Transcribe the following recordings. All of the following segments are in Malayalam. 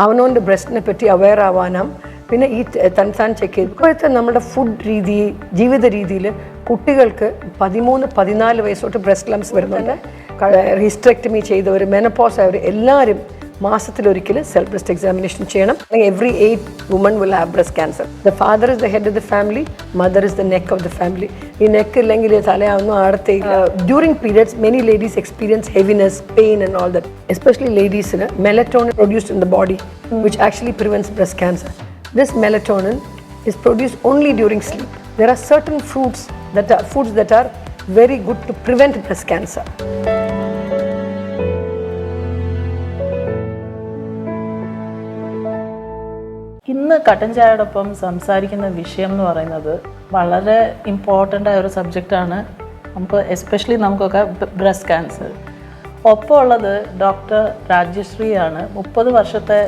അവനവൻ്റെ ബ്രസ്റ്റിനെ പറ്റി അവെയർ ആവാനും പിന്നെ ഈ താൻ ചെക്ക് ചെയ്ത് ഇപ്പോഴത്തെ നമ്മുടെ ഫുഡ് രീതി ജീവിത രീതിയിൽ കുട്ടികൾക്ക് 13-14 വയസ്സോട്ട് ബ്രസ്റ്റ് ലംസ് വരുന്നുണ്ട്. ഹിസ്റ്ററെക്ടമി ചെയ്തവർ മെനപ്പോസ് ആയവർ എല്ലാവരും മാസത്തിലൊരിക്കൽ സെൽഫ് ബ്രസ്റ്റ് എക്സാമിനേഷൻ ചെയ്യണം. Every 8 women will have breast cancer. The father is the head of the family, mother is the neck of the family. ഈ നെക്ക് ഇല്ലെങ്കിൽ തലയൊന്നും ആടത്തേയില്ല. During periods, many ladies experience heaviness, pain and all that. Especially ladiesന് melatonin produced in the body, which actually prevents breast cancer. This melatonin is produced only during sleep. There are certain foods that are very good to prevent breast cancer. ഇന്ന് കട്ടൻ ചായയോടൊപ്പം സംസാരിക്കുന്ന വിഷയം എന്ന് പറയുന്നത് വളരെ ഇമ്പോർട്ടൻ്റ് ആയ ഒരു സബ്ജക്റ്റാണ്. നമുക്ക് എസ്പെഷ്യലി നമുക്കൊക്കെ ബ്രസ്റ്റ് ക്യാൻസർ. ഒപ്പം ഉള്ളത് ഡോക്ടർ രാജശ്രീയാണ്. 30 വർഷത്തെ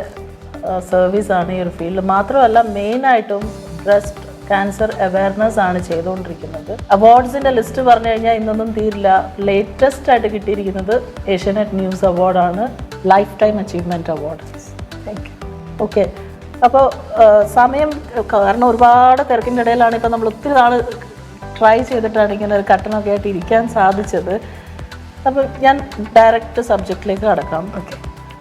സർവീസാണ് ഈ ഒരു ഫീൽഡ്. മാത്രമല്ല മെയിനായിട്ടും ബ്രസ്റ്റ് ക്യാൻസർ അവയർനെസ് ആണ് ചെയ്തുകൊണ്ടിരിക്കുന്നത്. അവാർഡ്സിൻ്റെ ലിസ്റ്റ് പറഞ്ഞു കഴിഞ്ഞാൽ ഇന്നൊന്നും തീരില്ല. ലേറ്റസ്റ്റ് ആയിട്ട് കിട്ടിയിരിക്കുന്നത് ഏഷ്യാനെറ്റ് ന്യൂസ് അവാർഡാണ്, life time achievement award. Okay, അപ്പോൾ സമയം കാരണം ഒരുപാട് തിരക്കിൻ്റെ ഇടയിലാണ് ഇപ്പോൾ നമ്മൾ ഒത്തിരി നാൾ ട്രൈ ചെയ്തിട്ടാണ് ഇങ്ങനെ ഒരു കട്ടനൊക്കെ ആയിട്ട് ഇരിക്കാൻ സാധിച്ചത്. അപ്പോൾ ഞാൻ ഡയറക്റ്റ് സബ്ജക്റ്റിലേക്ക് കടക്കാം. ഓക്കെ,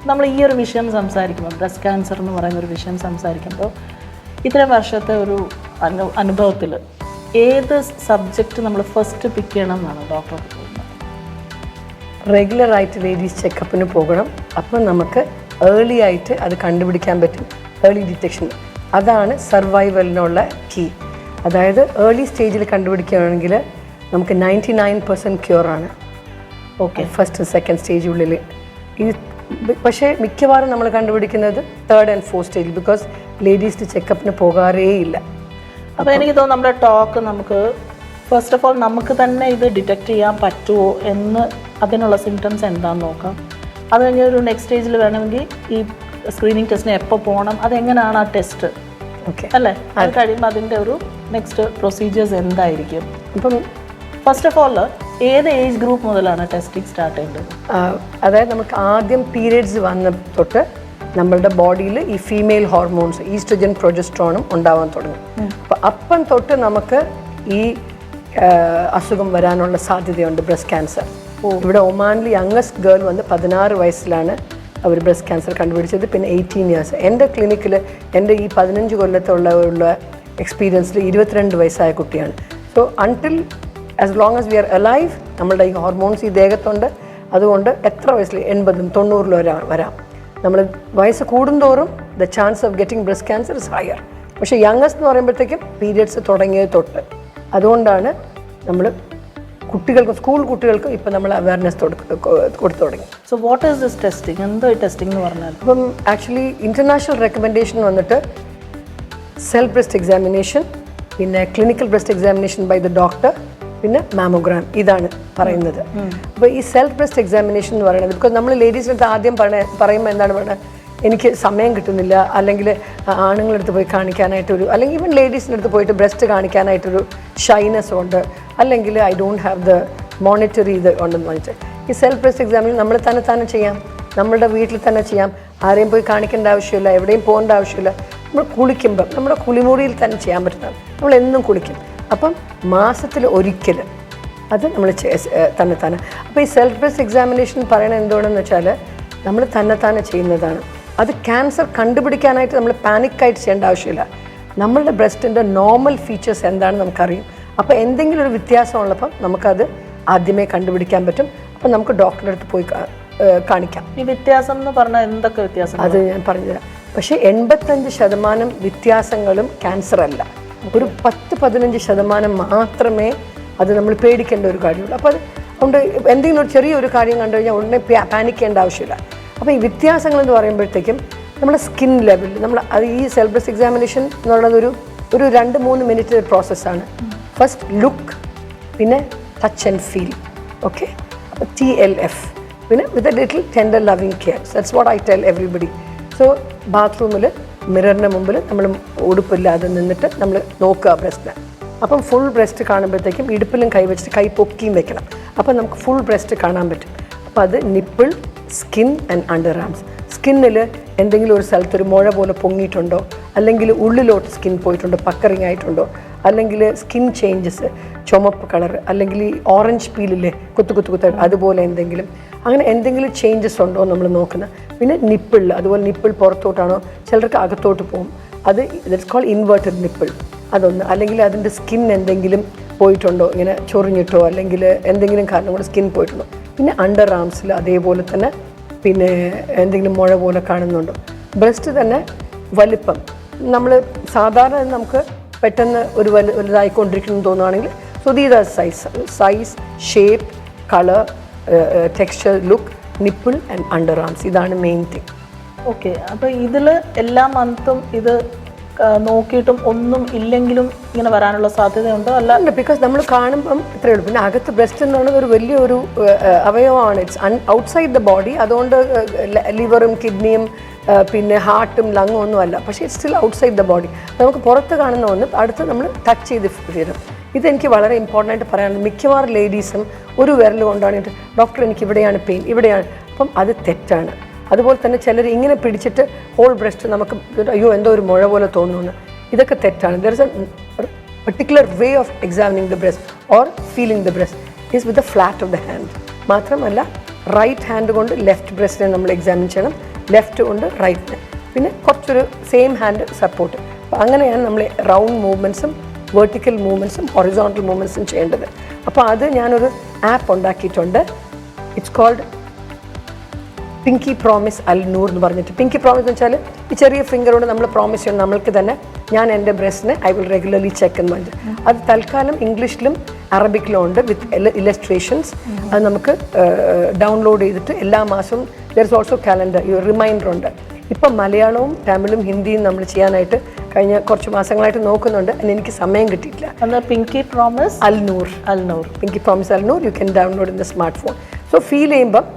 നമ്മൾ ഈ ഒരു വിഷയം സംസാരിക്കുമ്പോൾ ബ്രസ്റ്റ് ക്യാൻസർ എന്ന് പറയുന്ന ഒരു വിഷയം സംസാരിക്കുമ്പോൾ ഇത്രയും വർഷത്തെ ഒരു അനുഭവത്തിൽ ഏത് സബ്ജക്റ്റ് നമ്മൾ ഫസ്റ്റ് പിക്ക് ചെയ്യണം എന്നാണ് ഡോക്ടർ പറയുന്നത്? റെഗുലറായിട്ട് ലേഡീസ് ചെക്കപ്പിന് പോകണം. അപ്പം നമുക്ക് ഏർലി ആയിട്ട് അത് കണ്ടുപിടിക്കാൻ പറ്റും. ഏർലി ഡിറ്റക്ഷൻ അതാണ് സർവൈവലിനുള്ള കീ. അതായത് ഏർലി സ്റ്റേജിൽ കണ്ടുപിടിക്കുകയാണെങ്കിൽ നമുക്ക് 99% ക്യൂറാണ്. ഓക്കെ, ഫസ്റ്റ് സെക്കൻഡ് സ്റ്റേജുള്ളിൽ ഇത്. പക്ഷേ മിക്കവാറും നമ്മൾ കണ്ടുപിടിക്കുന്നത് 3rd and 4th സ്റ്റേജിൽ, ബിക്കോസ് ലേഡീസ് ചെക്കപ്പിന് പോകാറേ ഇല്ല. അപ്പോൾ എനിക്ക് തോന്നുന്നു നമ്മുടെ ടോക്ക് നമുക്ക് ഫസ്റ്റ് ഓഫ് ഓൾ നമുക്ക് തന്നെ ഇത് ഡിറ്റക്ട് ചെയ്യാൻ പറ്റുമോ എന്ന്, അതിനുള്ള സിംറ്റംസ് എന്താണെന്ന് നോക്കാം. അത് കഴിഞ്ഞ് ഒരു നെക്സ്റ്റ് സ്റ്റേജിൽ വേണമെങ്കിൽ ഈ സ്ക്രീനിങ് ടെസ്റ്റിന് എപ്പോൾ പോകണം, അതെങ്ങനെയാണ് ആ ടെസ്റ്റ്, ഓക്കെ അല്ലേ, അത് കഴിയുമ്പോൾ അതിൻ്റെ ഒരു നെക്സ്റ്റ് പ്രൊസീജിയേഴ്സ് എന്തായിരിക്കും. അപ്പം ഫസ്റ്റ് ഓഫ് ഓൾ ഏത് ഏജ് ഗ്രൂപ്പ് മുതലാണ് ടെസ്റ്റിംഗ് സ്റ്റാർട്ട് ചെയ്യേണ്ടത്? അതായത് നമുക്ക് ആദ്യം പീരിയഡ്സ് വന്ന തൊട്ട് നമ്മളുടെ ബോഡിയിൽ ഈ ഫീമെയിൽ ഹോർമോൺസ് ഈസ്ട്രജൻ പ്രൊജസ്ട്രോണും ഉണ്ടാവാൻ തുടങ്ങും. അപ്പം തൊട്ട് നമുക്ക് ഈ അസുഖം വരാനുള്ള സാധ്യതയുണ്ട്, ബ്രസ്റ്റ് ക്യാൻസർ. ഇവിടെ ഒമാനിൽ യങ്ങസ്റ്റ് ഗേൾ വന്ന് 16 വയസ്സിലാണ് അവർ ബ്രസ്റ്റ് ക്യാൻസർ കണ്ടുപിടിച്ചത്. പിന്നെ 18 ഇയേഴ്സ്. എൻ്റെ ക്ലിനിക്കിൽ എൻ്റെ ഈ 15 കൊല്ലത്തുള്ള എക്സ്പീരിയൻസിൽ 22 വയസ്സായ കുട്ടിയാണ്. So until as long as we R alive നമ്മളുടെ ഈ ഹോർമോൺസ് ഈ ദേഹത്തുണ്ട്. അതുകൊണ്ട് എത്ര വയസ്സിൽ 80-ഉം 90-ഉം വരാം. നമ്മൾ വയസ്സ് കൂടുന്തോറും the chance of getting breast cancer is higher. പക്ഷേ യങ്ങസ്റ്റ് എന്ന് പറയുമ്പോഴത്തേക്കും പീരിയഡ്സ് തുടങ്ങിയത് തൊട്ട്. അതുകൊണ്ടാണ് നമ്മൾ കുട്ടികൾക്കും സ്കൂൾ കുട്ടികൾക്കും ഇപ്പം നമ്മൾ അവയർനെസ് കൊടുത്തു തുടങ്ങി. So what is this testing? എന്തോ ഈ ടെസ്റ്റിംഗ് എന്ന് പറഞ്ഞാൽ? അപ്പം ആക്ച്വലി ഇൻ്റർനാഷണൽ റെക്കമെൻഡേഷൻ വന്നിട്ട് സെൽഫ് ബ്രസ്റ്റ് എക്സാമിനേഷൻ, പിന്നെ clinical breast examination by the doctor, പിന്നെ മാമോഗ്രാം, ഇതാണ് പറയുന്നത്. അപ്പോൾ ഈ സെൽഫ് ബ്രസ്റ്റ് എക്സാമിനേഷൻ എന്ന് പറയുന്നത് ബിക്കോസ് നമ്മൾ ലേഡീസിൻ്റെ അടുത്ത് ആദ്യം പറയുമ്പോൾ എന്താണ് പറയുന്നത്, എനിക്ക് സമയം കിട്ടുന്നില്ല, അല്ലെങ്കിൽ ആണുങ്ങളടുത്ത് പോയി കാണിക്കാനായിട്ടൊരു, അല്ലെങ്കിൽ ഈവൻ ലേഡീസിൻ്റെ അടുത്ത് പോയിട്ട് ബ്രസ്റ്റ് കാണിക്കാനായിട്ടൊരു ഷൈനെസ് ഉണ്ട്, അല്ലെങ്കിൽ I don't have the monetary ഇത് ഉണ്ടെന്ന് പറഞ്ഞിട്ട് ഈ സെൽഫ് ബ്രസ്റ്റ് എക്സാമിനേഷൻ നമ്മൾ തന്നെ ചെയ്യാം. നമ്മളുടെ വീട്ടിൽ തന്നെ ചെയ്യാം. ആരെയും പോയി കാണിക്കേണ്ട ആവശ്യമില്ല, എവിടെയും പോകേണ്ട ആവശ്യമില്ല. നമ്മൾ കുളിക്കുമ്പം നമ്മുടെ കുളിമുറിയിൽ തന്നെ ചെയ്യാൻ പറ്റുന്നതാണ്. നമ്മൾ എന്നും കുളിക്കും. അപ്പം മാസത്തിൽ ഒരിക്കൽ അത് നമ്മൾ തന്നെ. അപ്പോൾ ഈ സെൽഫ് ബ്രസ്റ്റ് എക്സാമിനേഷൻ പറയണത് എന്തുകൊണ്ടെന്ന് വെച്ചാൽ നമ്മൾ തന്നെ ചെയ്യുന്നതാണ്. അത് ക്യാൻസർ കണ്ടുപിടിക്കാനായിട്ട് നമ്മൾ പാനിക്കായിട്ട് ചെയ്യേണ്ട ആവശ്യമില്ല. നമ്മളുടെ ബ്രസ്റ്റിൻ്റെ നോർമൽ ഫീച്ചേഴ്സ് എന്താണെന്ന് നമുക്കറിയും. അപ്പോൾ എന്തെങ്കിലും ഒരു വ്യത്യാസം ഉള്ളപ്പം നമുക്കത് ആദ്യമേ കണ്ടുപിടിക്കാൻ പറ്റും. അപ്പം നമുക്ക് ഡോക്ടറുടെ അടുത്ത് പോയി കാണിക്കാം. ഈ വ്യത്യാസം എന്ന് പറഞ്ഞാൽ എന്തൊക്കെ വ്യത്യാസം? അത് ഞാൻ പറഞ്ഞുതരാം. പക്ഷേ 85% വ്യത്യാസങ്ങളും ക്യാൻസർ അല്ല. ഒരു 10-15% മാത്രമേ അത് നമ്മൾ പേടിക്കേണ്ട ഒരു കാര്യമുള്ളൂ. അപ്പോൾ അതുകൊണ്ട് എന്തെങ്കിലും ഒരു ചെറിയൊരു കാര്യം കണ്ടു കഴിഞ്ഞാൽ ഉടനെ പാനിക് ചെയ്യേണ്ട ആവശ്യമില്ല. അപ്പോൾ ഈ വ്യത്യാസങ്ങളെന്ന് പറയുമ്പോഴത്തേക്കും നമ്മുടെ സ്കിൻ ലെവൽ നമ്മൾ അത് ഈ സെൽഫ് ബ്രസ്റ്റ് എക്സാമിനേഷൻ എന്നുള്ളത് ഒരു 2-3 മിനിറ്റ് പ്രോസസ്സാണ്. ഫസ്റ്റ് ലുക്ക്, പിന്നെ ടച്ച് ആൻഡ് ഫീൽ, ഓക്കെ. അപ്പോൾ TLF, പിന്നെ with a little tender loving care. That's what I tell everybody. So ബാത്റൂമിൽ മിററിൻ്റെ മുമ്പിൽ നമ്മൾ ഉടുപ്പില്ലാതെ നിന്നിട്ട് നമ്മൾ നോക്കുക ബ്രസ്റ്റിനെ. അപ്പം ഫുൾ ബ്രസ്റ്റ് കാണുമ്പോഴത്തേക്കും ഇടുപ്പിലും കൈ വെച്ചിട്ട് കൈ പൊക്കിയും വെക്കണം. അപ്പം നമുക്ക് ഫുൾ ബ്രസ്റ്റ് കാണാൻ പറ്റും. അപ്പോൾ അത് nipple, skin and under arms. സ്കിന്നിൽ എന്തെങ്കിലും ഒരു സ്ഥലത്ത് ഒരു മുഴ പോലെ പൊങ്ങിയിട്ടുണ്ടോ, അല്ലെങ്കിൽ ഉള്ളിലോട്ട് സ്കിൻ പോയിട്ടുണ്ടോ, പക്കറിങ് ആയിട്ടുണ്ടോ, അല്ലെങ്കിൽ സ്കിൻ ചേഞ്ചസ്, ചുമപ്പ് കളർ, അല്ലെങ്കിൽ ഈ ഓറഞ്ച് പീലില്ലേ കുത്തു അതുപോലെ എന്തെങ്കിലും, അങ്ങനെ എന്തെങ്കിലും ചേഞ്ചസ് ഉണ്ടോ നമ്മൾ നോക്കുന്നത്. പിന്നെ നിപ്പിൾ, അതുപോലെ നിപ്പിൾ പുറത്തോട്ടാണോ, ചിലർക്ക് അകത്തോട്ട് പോകും, അത് ഇറ്റ്സ് കോൾഡ് ഇൻവേർട്ടഡ് നിപ്പിൾ, അതൊന്ന്. അല്ലെങ്കിൽ അതിൻ്റെ സ്കിൻ എന്തെങ്കിലും പോയിട്ടുണ്ടോ, ഇങ്ങനെ ചൊറിഞ്ഞിട്ടോ അല്ലെങ്കിൽ എന്തെങ്കിലും കാരണം കൊണ്ട് സ്കിൻ പോയിട്ടുണ്ടോ. പിന്നെ അണ്ടർ ആംസിൽ അതേപോലെ തന്നെ പിന്നെ എന്തെങ്കിലും മുഴ പോലെ കാണുന്നുണ്ടോ. ബ്രസ്റ്റ് തന്നെ വലിപ്പം, നമ്മൾ സാധാരണ നമുക്ക് പെട്ടെന്ന് ഒരു വലുതായിക്കൊണ്ടിരിക്കുന്നു തോന്നുകയാണെങ്കിൽ, so these are size, shape, colour, texture, look, nipple and under arms, ഇതാണ് മെയിൻ തിങ്. ഓക്കെ, അപ്പോൾ ഇതിൽ എല്ലാ മന്തും ഇത് നോക്കിയിട്ടും ഒന്നും ഇല്ലെങ്കിലും ഇങ്ങനെ വരാനുള്ള സാധ്യതയുണ്ടോ? അല്ല, ബിക്കോസ് നമ്മൾ കാണുമ്പം ഇത്രയേ ഉള്ളൂ. പിന്നെ അകത്ത് ബ്രസ്റ്റ് എന്ന് പറയുന്നത് ഒരു വലിയൊരു അവയവമാണ്, ഇറ്റ്സ് ഔട്ട്സൈഡ് ദ ബോഡി. അതുകൊണ്ട് ലിവറും കിഡ്നിയും പിന്നെ ഹാർട്ടും ലങ്ങും ഒന്നും അല്ല, പക്ഷേ it's still outside the body. നമുക്ക് പുറത്ത് കാണുന്ന ഒന്ന് അടുത്ത് നമ്മൾ ടച്ച് ചെയ്ത് തരും. ഇതെനിക്ക് വളരെ ഇമ്പോർട്ടൻ്റ് ആയിട്ട് പറയാനുള്ളത്. മിക്കവാറും ലേഡീസും ഒരു വിരൽ കൊണ്ടാണ് ഡോക്ടർ എനിക്ക് ഇവിടെയാണ് പെയിൻ, ഇവിടെയാണ്. അപ്പം അത് തെറ്റാണ്. അതുപോലെ തന്നെ ചിലർ ഇങ്ങനെ പിടിച്ചിട്ട് ഹോൾ ബ്രസ്റ്റ് നമുക്ക് അയ്യോ എന്തോ ഒരു മുഴ പോലെ തോന്നുന്നു, ഇതൊക്കെ തെറ്റാണ്. There is A particular way of examining the breast or feeling the breast is with the flat of the hand. മാത്രമല്ല റൈറ്റ് ഹാൻഡ് കൊണ്ട് ലെഫ്റ്റ് ബ്രസ്റ്റിനെ നമ്മൾ എക്സാമിൻ ചെയ്യണം, ലെഫ്റ്റ് കൊണ്ട് റൈറ്റിനെ, പിന്നെ കുറച്ചൊരു സെയിം ഹാൻഡ് സപ്പോർട്ട്. അപ്പോൾ അങ്ങനെയാണ് നമ്മൾ റൗണ്ട് മൂവ്മെൻറ്റ്സും വെർട്ടിക്കൽ മൂവ്മെൻറ്റ്സും ഹൊറിസോണ്ടൽ മൂവ്മെൻറ്റ്സും ചെയ്യേണ്ടത്. അപ്പോൾ അത് ഞാനൊരു ആപ്പ് ഉണ്ടാക്കിയിട്ടുണ്ട്. ഇറ്റ്സ് കോൾഡ് പിങ്കി പ്രോമിസ് അൽ നൂർ എന്ന് പറഞ്ഞിട്ട്. പിങ്കി പ്രോമിസ് എന്ന് വെച്ചാൽ ഈ ചെറിയ ഫിംഗർ കൊണ്ട് നമ്മൾ പ്രോമിസ് ചെയ്യണം നമ്മൾക്ക് തന്നെ, ഞാൻ എൻ്റെ ബ്രസ്റ്റിനെ ഐ വിൽ റെഗുലർലി ചെക്ക് എന്ന് പറഞ്ഞിട്ട്. അത് തൽക്കാലം ഇംഗ്ലീഷിലും അറബിക്കിലും ഉണ്ട് വിത്ത് ഇലസ്ട്രേഷൻസ്. അത് നമുക്ക് ഡൗൺലോഡ് ചെയ്തിട്ട് എല്ലാ മാസവും ദർ ഇസ് ഓൾസോ കാലണ്ടർ, ഈ റിമൈൻഡർ ഉണ്ട്. ഇപ്പം മലയാളവും തമിഴും ഹിന്ദിയും നമ്മൾ ചെയ്യാനായിട്ട് കഴിഞ്ഞ കുറച്ച് മാസങ്ങളായിട്ട് നോക്കുന്നുണ്ട്. എനിക്ക് സമയം കിട്ടിയിട്ടില്ല. Pinky promise Al Noor, Pinky promise Al Noor you can download in the smart phone. So feel ചെയ്യുമ്പം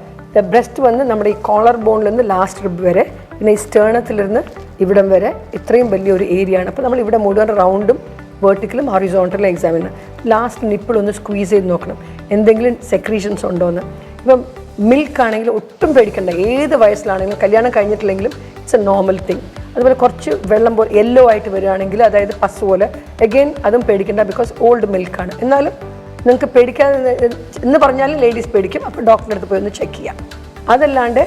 ബ്രസ്റ്റ് വന്ന് നമ്മുടെ ഈ കോളർ ബോണിൽ നിന്ന് ലാസ്റ്റ് റിബ് വരെ, പിന്നെ ഈ സ്റ്റേണത്തിലിരുന്ന് ഇവിടം വരെ ഇത്രയും വലിയൊരു ഏരിയയാണ്. അപ്പോൾ നമ്മൾ ഇവിടെ മുഴുവൻ റൗണ്ടും വെർട്ടിക്കലും ഹൊറിസോണ്ടലും എക്സാമിൻ ചെയ്യണം. ലാസ്റ്റ് നിപ്പിൾ ഒന്ന് സ്ക്വീസ് ചെയ്ത് നോക്കണം എന്തെങ്കിലും സെക്രീഷൻസ് ഉണ്ടോ എന്ന്. ഇപ്പം മിൽക്ക് ആണെങ്കിൽ ഒട്ടും പേടിക്കണ്ട, ഏത് വയസ്സിലാണെങ്കിലും, കല്യാണം കഴിഞ്ഞിട്ടില്ലെങ്കിലും ഇറ്റ്സ് എ നോർമൽ തിങ്. അതുപോലെ കുറച്ച് വെള്ളം പോലെ യെല്ലോ ആയിട്ട് വരികയാണെങ്കിൽ, അതായത് പസ് പോലെ, അഗെയിൻ അതും പേടിക്കണ്ട, ബിക്കോസ് ഓൾഡ് മിൽക്കാണ്. എന്നാലും നിങ്ങൾക്ക് പേടിക്കാതെ എന്ന് പറഞ്ഞാലും ലേഡീസ് പേടിക്കും. അപ്പോൾ ഡോക്ടറിൻ്റെ അടുത്ത് പോയി ഒന്ന് ചെക്ക് ചെയ്യാം. അതല്ലാണ്ട്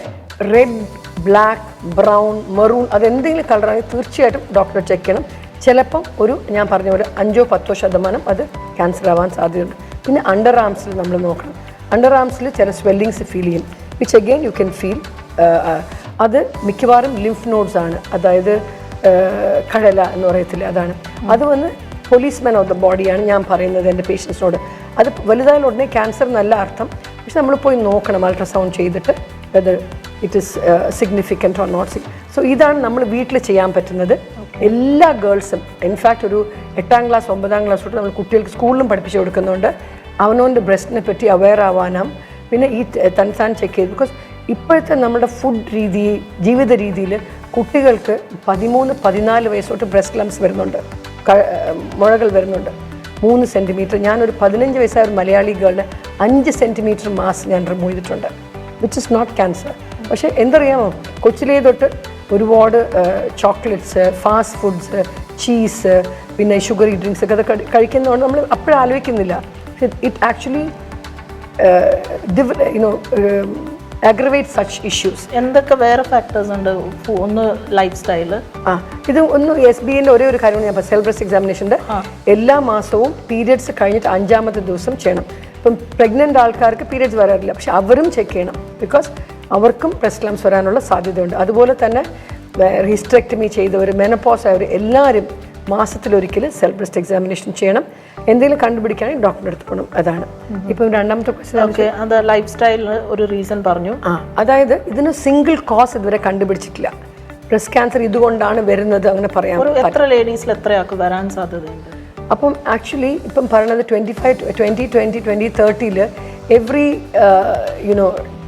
റെഡ്, ബ്ലാക്ക്, ബ്രൗൺ, മെറൂൺ അതെന്തെങ്കിലും കളറാണെങ്കിൽ തീർച്ചയായിട്ടും ഡോക്ടറെ ചെക്ക് ചെയ്യണം. ചിലപ്പം ഞാൻ പറഞ്ഞ ഒരു 5-10% അത് ക്യാൻസർ ആവാൻ സാധ്യതയുണ്ട്. പിന്നെ അണ്ടർ ആംസിൽ നമ്മൾ നോക്കണം. അണ്ടർ ആംസിൽ ചില സ്വെല്ലിങ്സ് ഫീൽ ചെയ്യും, which again you can feel. അത് മിക്കവാറും ലിംഫ് നോഡ്സ് ആണ്, അതായത് കഴല എന്ന് പറയത്തില്ല, അതാണ്. അത് വന്ന് പോലീസ്മാൻ ഓഫ് ദ ബോഡിയാണ് ഞാൻ പറയുന്നത് എൻ്റെ പേഷ്യൻസിനോട്. അത് വലുതായാൽ ഉടനെ ക്യാൻസർ എന്നല്ല അർത്ഥം, പക്ഷെ നമ്മൾ പോയി നോക്കണം അൾട്രാസൗണ്ട് ചെയ്തിട്ട് whether it is significant or not. So ഇതാണ് നമ്മൾ വീട്ടിൽ ചെയ്യാൻ പറ്റുന്നത്. എല്ലാ ഗേൾസും, ഇൻഫാക്റ്റ് ഒരു 8ാം ക്ലാസ് 9ാം ക്ലാസ് തൊട്ട് നമ്മൾ കുട്ടികൾക്ക് സ്കൂളിലും പഠിപ്പിച്ചു കൊടുക്കുന്നുണ്ട്. അവനവൻ്റെ ബ്രസ്റ്റിനെ പറ്റി അവെയർ ആവാനും പിന്നെ ഈ തൻസാൻ ചെക്ക് ചെയ്ത്. ബിക്കോസ് ഇപ്പോഴത്തെ നമ്മുടെ ഫുഡ് രീതി, ജീവിത രീതിയിൽ കുട്ടികൾക്ക് 13-14 വയസ്സ് തൊട്ട് ബ്രസ്റ്റ് ലംസ് വരുന്നുണ്ട്, മുഴകൾ വരുന്നുണ്ട് 3 സെൻറ്റിമീറ്റർ. ഞാനൊരു 15 വയസ്സായ ഒരു മലയാളി ഗേളിന് 5 സെൻറ്റിമീറ്റർ മാസ് ഞാൻ റിമൂവ് ചെയ്തിട്ടുണ്ട്, വിച്ച് ഇസ് നോട്ട് ക്യാൻസർ. പക്ഷേ എന്തറിയാമോ, കൊച്ചിലേ തൊട്ട് ഒരുപാട് ചോക്ലേറ്റ്സ്, ഫാസ്റ്റ് ഫുഡ്സ്, ചീസ്, പിന്നെ ഷുഗറി ഡ്രിങ്ക്സ് ഒക്കെ അതൊക്കെ കഴിക്കുന്നതുകൊണ്ട് നമ്മൾ അപ്പോഴും ആലോചിക്കുന്നില്ല. It actually aggravate such issues. എന്തൊക്കെ വേറെ ഫാക്ടേഴ്സ് ഉണ്ട്? ഒന്ന് ലൈഫ് സ്റ്റൈല്, ഇത് ഒന്ന് SBAൻ്റെ ഒരേ ഒരു കാര്യമാണ് ഞാൻ സെൽഫ് ബ്രസ്റ്റ് എക്സാമിനേഷൻ്റെ എല്ലാ മാസവും പീരിയഡ്സ് കഴിഞ്ഞിട്ട് 5ാമത്തെ ദിവസം ചെയ്യണം. ഇപ്പം പ്രഗ്നൻ്റ് ആൾക്കാർക്ക് പീരിയഡ്സ് വരാറില്ല, പക്ഷെ അവരും ചെക്ക് ചെയ്യണം, ബിക്കോസ് അവർക്കും ബ്രസ്റ്റ് ലംസ് വരാനുള്ള സാധ്യതയുണ്ട്. അതുപോലെ തന്നെ ഹിസ്റ്ററെക്ടമി ചെയ്തവർ, മെനപ്പോസ് ആയവർ എല്ലാവരും മാസത്തിലൊരിക്കൽ സെൽഫ് ബ്രസ്റ്റ് എക്സാമിനേഷൻ ചെയ്യണം. എന്തെങ്കിലും കണ്ടുപിടിക്കുകയാണെങ്കിൽ ഡോക്ടറിൻ്റെ അടുത്ത് പോകണം. അതാണ്. ഇപ്പം 2ാമത്തെ ക്വസ്റ്റ്യൻ, അത് ലൈഫ് സ്റ്റൈലിന് ഒരു റീസൺ പറഞ്ഞു. അതായത് ഇതിന് സിംഗിൾ കോസ് ഇതുവരെ കണ്ടുപിടിച്ചിട്ടില്ല. ബ്രസ്റ്റ് ക്യാൻസർ ഇതുകൊണ്ടാണ് വരുന്നത് അങ്ങനെ പറയാം. എത്ര ലേഡീസിൽ എത്രയാൾക്ക് വരാൻ സാധ്യതയുണ്ട്? അപ്പം ആക്ച്വലി ഇപ്പം പറയുന്നത് 2030 every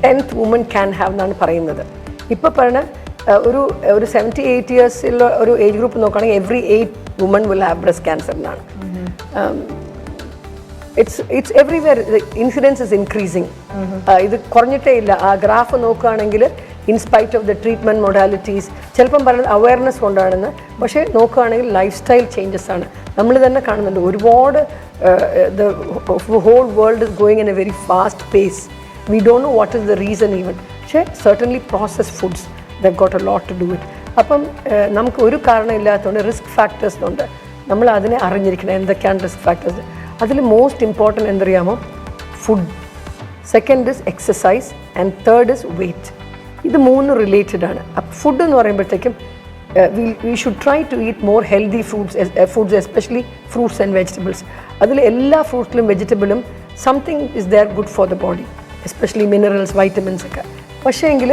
10th woman can have എന്നാണ് പറയുന്നത്. ഇപ്പോൾ പറയുന്ന ഒരു 78 ഇയേഴ്സുള്ള ഒരു ഏജ് ഗ്രൂപ്പ് നോക്കുകയാണെങ്കിൽ every 8 woman will have breast cancer എന്നാണ്. It's everywhere incidence is increasing. ഇത് കുറഞ്ഞിട്ടേ ഇല്ല. ആ ഗ്രാഫ് നോക്കുകയാണെങ്കിൽ in spite of the treatment modalities. ചിലപ്പം പറയുന്നത് അവയർനെസ് കൊണ്ടാണെന്ന്, പക്ഷേ നോക്കുകയാണെങ്കിൽ ലൈഫ് സ്റ്റൈൽ ചേഞ്ചസ് ആണ്. നമ്മൾ തന്നെ കാണുന്നുണ്ട് ഒരുപാട് the whole world is going in a very fast pace. We don't know what is the reason even. പക്ഷേ certainly processed foods the got a lot to do it. അപ്പം നമുക്ക് ഒരു കാരണമില്ലാത്തതുകൊണ്ട് റിസ്ക് ഫാക്ടേഴ്സ് ഉണ്ട്. നമ്മൾ അതിനെ അറിഞ്ഞിരിക്കണം എന്തൊക്കെയാണ് റിസ്ക് ഫാക്ടേഴ്സ്. അതിൽ മോസ്റ്റ് ഇമ്പോർട്ടൻറ്റ് എന്തറിയാമോ? Food. Second is exercise and third is weight. ഇത് മൂന്ന് റിലേറ്റഡ് ആണ്. അപ്പം ഫുഡ് എന്ന് പറയുമ്പോഴത്തേക്കും we should try to eat more healthy foods especially fruits and vegetables. അതിൽ എല്ലാ ഫ്രൂട്ട്സിലും വെജിറ്റബിളും something is there good for the body, especially minerals, vitamins ഒക്കെ. പക്ഷേ എങ്കിൽ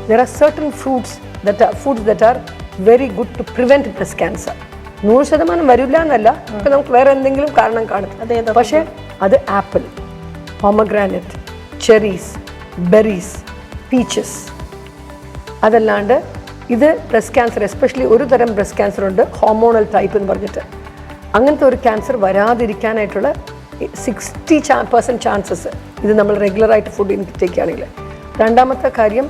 there are certain foods that are very good to prevent breast cancer. 100% വരില്ല എന്നല്ല, ഇപ്പം നമുക്ക് വേറെ എന്തെങ്കിലും കാരണം കാണും. പക്ഷേ അത് apple, pomegranate, cherries, berries, peaches. അതല്ലാണ്ട് ഇത് ബ്രസ്റ്റ് ക്യാൻസർ, എസ്പെഷ്യലി ഒരു തരം ബ്രസ്റ്റ് ക്യാൻസർ ഉണ്ട്, ഹോർമോണൽ ടൈപ്പ് എന്ന് പറഞ്ഞിട്ട്. അങ്ങനത്തെ ഒരു ക്യാൻസർ വരാതിരിക്കാനായിട്ടുള്ള 60% ചാൻസസ് ഇത് നമ്മൾ റെഗുലറായിട്ട് ഫുഡ് ഇൻടേക്ക് ചെയ്യുകയാണെങ്കിൽ. രണ്ടാമത്തെ കാര്യം,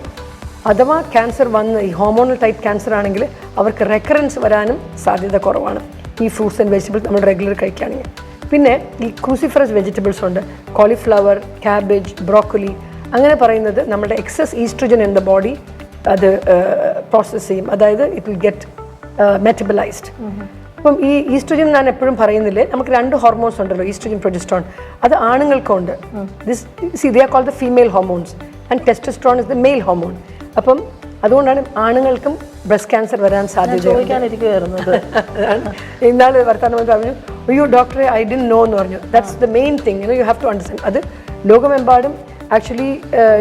അഥവാ ക്യാൻസർ വന്ന് ഈ ഹോർമോണൽ ടൈപ്പ് ക്യാൻസർ ആണെങ്കിൽ അവർക്ക് റെക്കറൻസ് വരാനും സാധ്യത കുറവാണ് ഈ ഫ്രൂട്ട്സ് ആൻഡ് വെജിറ്റബിൾസ് നമ്മൾ റെഗുലർ കഴിക്കുകയാണെങ്കിൽ. പിന്നെ ഈ ക്രൂസിഫറസ് വെജിറ്റബിൾസ് ഉണ്ട്, കോളിഫ്ലവർ, ക്യാബേജ്, ബ്രോക്കലി. അങ്ങനെ പറയുന്നത് നമ്മുടെ excess oestrogen in the body അത് പ്രോസസ്സ് ചെയ്യും, അതായത് ഇറ്റ് വിൽ ഗെറ്റ് മെറ്റബലൈസ്ഡ്. അപ്പം ഈ ഈസ്ട്രജൻ ഞാൻ എപ്പോഴും പറയുന്നില്ലേ, നമുക്ക് 2 ഹോർമോൺസ് ഉണ്ടല്ലോ, ഈസ്ട്രജൻ, പ്രൊജസ്ട്രോൺ. അത് ആണുങ്ങൾക്കുണ്ട്. They are called the female hormones and testosterone is the male hormone. അപ്പം അതുകൊണ്ടാണ് ആണുങ്ങൾക്കും ബ്രസ്റ്റ് ക്യാൻസർ വരാൻ സാധ്യത. ഇന്നാൾ വർത്താനം പറഞ്ഞു, അയ്യോ ഡോക്ടറെ ഐ ഡിഡ്ന്റ് നോ എന്ന് പറഞ്ഞു. That's the main thing, you have to understand. അത് ലോകമെമ്പാടും ആക്ച്വലി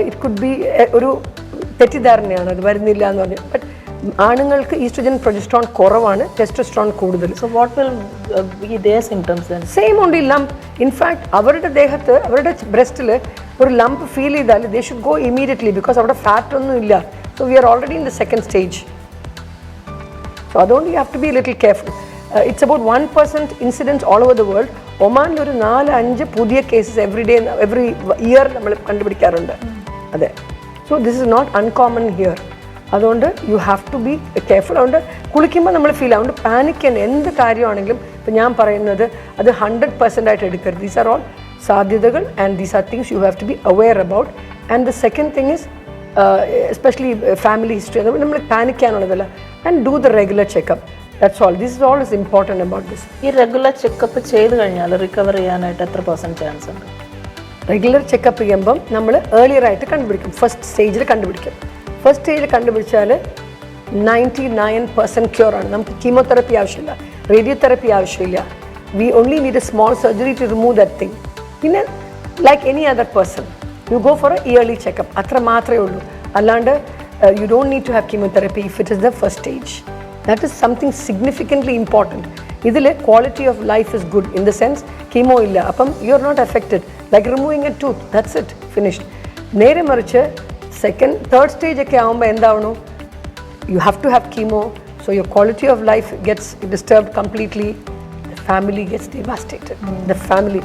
ഇറ്റ് കുഡ് ബി ഒരു തെറ്റിദ്ധാരണയാണ്, അത് വരുന്നില്ല എന്ന് പറഞ്ഞു. ബട്ട് ആണുങ്ങൾക്ക് ഈസ്ട്രജൻ, പ്രൊജസ്ട്രോൺ കുറവാണ്, ടെസ്റ്റോസ്റ്ററോൺ കൂടുതൽ. So what will be there symptoms then? Same only lump. In fact അവരുടെ ദേഹത്ത്, അവരുടെ ബ്രസ്റ്റിൽ ഒരു ലംപ് ഫീൽ ചെയ്താൽ they should go immediately, because അവിടെ ഫാറ്റ് ഒന്നും ഇല്ല. So we are already in the second stage. So അതുകൊണ്ട് you have to be little careful. It's about 1% incidence all over the world. ഒമാനിൽ ഒരു 4-5 പുതിയ കേസസ് എവറി ഇയർ നമ്മൾ കണ്ടുപിടിക്കാറുണ്ട്. അതെ. So this is not uncommon here. അതുകൊണ്ട് you have to be careful. അതുകൊണ്ട് കുളിക്കുമ്പോൾ നമ്മൾ ഫീൽ ആവുകൊണ്ട് പാനിക് തന്നെ. എന്ത് കാര്യമാണെങ്കിലും ഇപ്പം ഞാൻ പറയുന്നത് അത് 100% ആയിട്ട് എടുക്കരുത്. ദീസ് ആർ ഓൾ സാധ്യതകൾ and these are things you have to be aware about. And the second thing is especially family history. നമ്മൾ പാനിക് ചെയ്യാനുള്ളതല്ല. And do the regular checkup. That's all. This is all is important about this. ഈ റെഗുലർ ചെക്കപ്പ് ചെയ്ത് കഴിഞ്ഞാൽ റിക്കവർ ചെയ്യാനായിട്ട് എത്ര % ചാൻസ് ഉണ്ട്? റെഗുലർ ചെക്കപ്പ് ചെയ്യുമ്പം നമ്മൾ ഏർലിയറായിട്ട് കണ്ടുപിടിക്കും. ഫസ്റ്റ് സ്റ്റേജിൽ കണ്ടുപിടിക്കും. ഫസ്റ്റ് സ്റ്റേജിൽ കണ്ടുപിടിച്ചാൽ 99% ക്യൂറാണ്. നമുക്ക് കീമോതെറപ്പി ആവശ്യമില്ല, റേഡിയോതെറപ്പി ആവശ്യമില്ല. We only need a small surgery to remove that thing. പിന്നെ like any other person you go for a early checkup. അത്ര മാത്രമേ ഉള്ളൂ. അല്ലാണ്ട് you don't need to have chemotherapy if it is the first stage. That is something significantly important. ഇതിൽ quality of life is good in the sense chemo ഇല്ല, അപ്പം you are not affected. Like removing a tooth, that's it, finished. നേരെ മറിച്ച് സെക്കൻഡ്, തേർഡ് സ്റ്റേജ് ഒക്കെ ആകുമ്പോൾ എന്താവണു? You have to have chemo. So your quality of life gets disturbed completely. The family gets devastated. The family,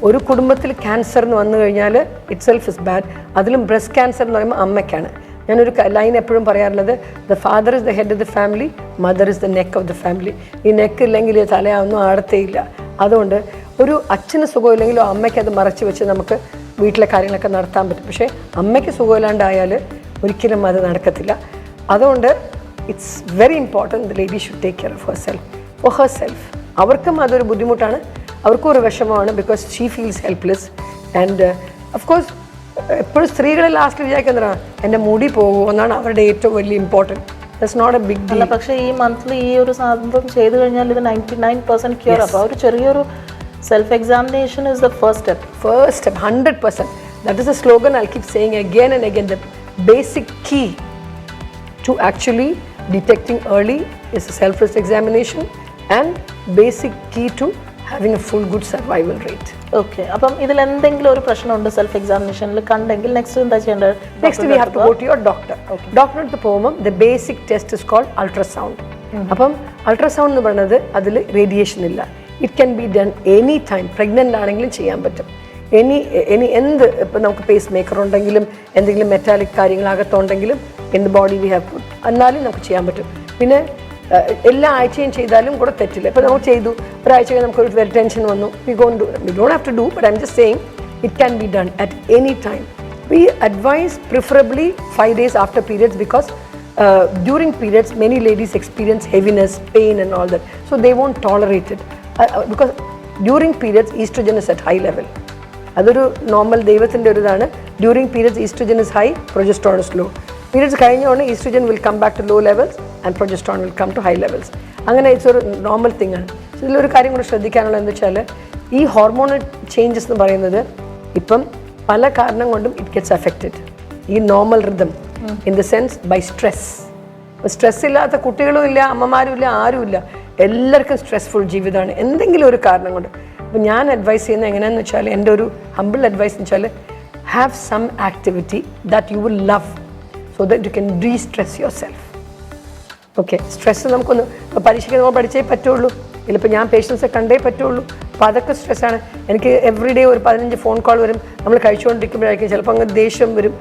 ഒരു കുടുംബത്തിൽ ക്യാൻസർ എന്ന് വന്നു കഴിഞ്ഞാൽ ഇറ്റ് സെൽഫ് ഇസ് ബാഡ്. അതിലും ബ്രസ്റ്റ് ക്യാൻസർ എന്ന് പറയുമ്പോൾ അമ്മയ്ക്കാണ്. ഞാനൊരു ലൈൻ എപ്പോഴും പറയാറുള്ളത്, the father is the head of the family, mother is the neck of the family. ഈ നെക്ക് ഇല്ലെങ്കിൽ തലയൊന്നും ആടത്തേയില്ല. അതുകൊണ്ട് ഒരു അച്ഛന് സുഖമില്ലെങ്കിലോ അമ്മയ്ക്ക് അത് മറച്ചു വെച്ച് നമുക്ക് വീട്ടിലെ കാര്യങ്ങളൊക്കെ നടത്താൻ പറ്റും. പക്ഷേ അമ്മയ്ക്ക് സുഖമില്ലാണ്ടായാൽ ഒരിക്കലും അത് നടക്കത്തില്ല. അതുകൊണ്ട് it's very important the lady should take care of her self, for her self. അവർക്കും അതൊരു ബുദ്ധിമുട്ടാണ്, അവർക്കും ഒരു വിഷമമാണ്, because she feels helpless. And of course എപ്പോഴും സ്ത്രീകൾ ലാസ്റ്റ് വിചാരിക്കുന്നതാണ് എൻ്റെ മുടി പോകുമോ എന്നാണ് അവരുടെ ഏറ്റവും വലിയ important. That's not a big deal. പക്ഷേ ഈ മന്ത്ലി ഈ ഒരു സംഭവം ചെയ്ത് കഴിഞ്ഞാൽ ഇത് 99% ക്യൂർ. അപ്പോൾ ഒരു ചെറിയൊരു self examination is the first step. First step, 100%. That is a slogan I'll keep saying again and again. The basic key to actually detecting early is a self-risk examination, and basic key to having a full good survival rate. Okay. അപ്പം ഇതിൽ എന്തെങ്കിലും ഒരു പ്രശ്നമുണ്ട് സെൽഫ് എക്സാമിനേഷനിൽ കണ്ടെങ്കിൽ നെക്സ്റ്റ് എന്താ ചെയ്യേണ്ടത്? Next we have to go to your doctor. ഡോക്ടറെ അടുത്ത് പോകുമ്പോൾ the basic test is called ultrasound. അപ്പം അൾട്രാസൗണ്ട് എന്ന് പറയുന്നത് അതിൽ റേഡിയേഷൻ ഇല്ല. It can be done any time. Pregnant ആണെങ്കിലും ചെയ്യാൻ പറ്റും. എന്ത് ഇപ്പം നമുക്ക് പേസ് മേക്കർ ഉണ്ടെങ്കിലും എന്തെങ്കിലും metallic കാര്യങ്ങളകത്തുണ്ടെങ്കിലും in the body we have put. എന്നാലും നമുക്ക് ചെയ്യാൻ പറ്റും. പിന്നെ എല്ലാ ആഴ്ചയും ചെയ്താലും കൂടെ തെറ്റില്ല. ഇപ്പോൾ നമുക്ക് ചെയ്തു ഒരാഴ്ച നമുക്കൊരു വെരി ടെൻഷൻ വന്നു, we don't have to do, but I'm just saying it can be done at any time. We advise preferably 5 days after periods because during periods many ladies experience heaviness, pain and all that, so they won't tolerate it because during periods estrogen is at high level. അതൊരു നോർമൽ ദൈവത്തിൻ്റെ ഒരു ഇതാണ്. During periods oestrogen is high, progesterone is low. Periods കഴിഞ്ഞോണ്ട് oestrogen will come back to low levels and progesterone will come to high levels. അങ്ങനെ ഇറ്റ്സ് ഒരു നോർമൽ തിങ് ആണ്. ഇതിലൊരു കാര്യം കൂടെ ശ്രദ്ധിക്കാനുള്ളത് എന്താ വെച്ചാൽ ഈ ഹോർമോണൽ ചേഞ്ചസ് എന്ന് പറയുന്നത് ഇപ്പം പല കാരണം കൊണ്ടും ഇറ്റ് ഗെറ്റ്സ് അഫക്റ്റഡ്. ഈ normal rhythm in the sense by stress. Stress ഇല്ലാത്ത കുട്ടികളും ഇല്ല, അമ്മമാരും ഇല്ല, ആരും ഇല്ല. എല്ലാവർക്കും സ്ട്രെസ്ഫുൾ ജീവിതമാണ് എന്തെങ്കിലും ഒരു കാരണം കൊണ്ട്. അപ്പോൾ ഞാൻ അഡ്വൈസ് ചെയ്യുന്നത് എങ്ങനെയാണെന്ന് വെച്ചാൽ, എൻ്റെ ഒരു ഹമ്പിൾ അഡ്വൈസ് എന്ന് വെച്ചാൽ have some activity that you will love so that you can destress yourself. Okay, stress നമുക്കൊന്ന് ഇപ്പോൾ പരീക്ഷയ്ക്ക് നമ്മൾ പഠിച്ചേ പറ്റുള്ളൂ, ഇതിലിപ്പോൾ ഞാൻ പേഷ്യൻസെ കണ്ടേ പറ്റുള്ളൂ. അപ്പോൾ അതൊക്കെ സ്ട്രെസ്സാണ്. എനിക്ക് എവറി ഡേ ഒരു 15 ഫോൺ കോൾ വരും. നമ്മൾ കഴിച്ചുകൊണ്ടിരിക്കുമ്പോഴായിരിക്കും ചിലപ്പോൾ അങ്ങ് ദേഷ്യം വരും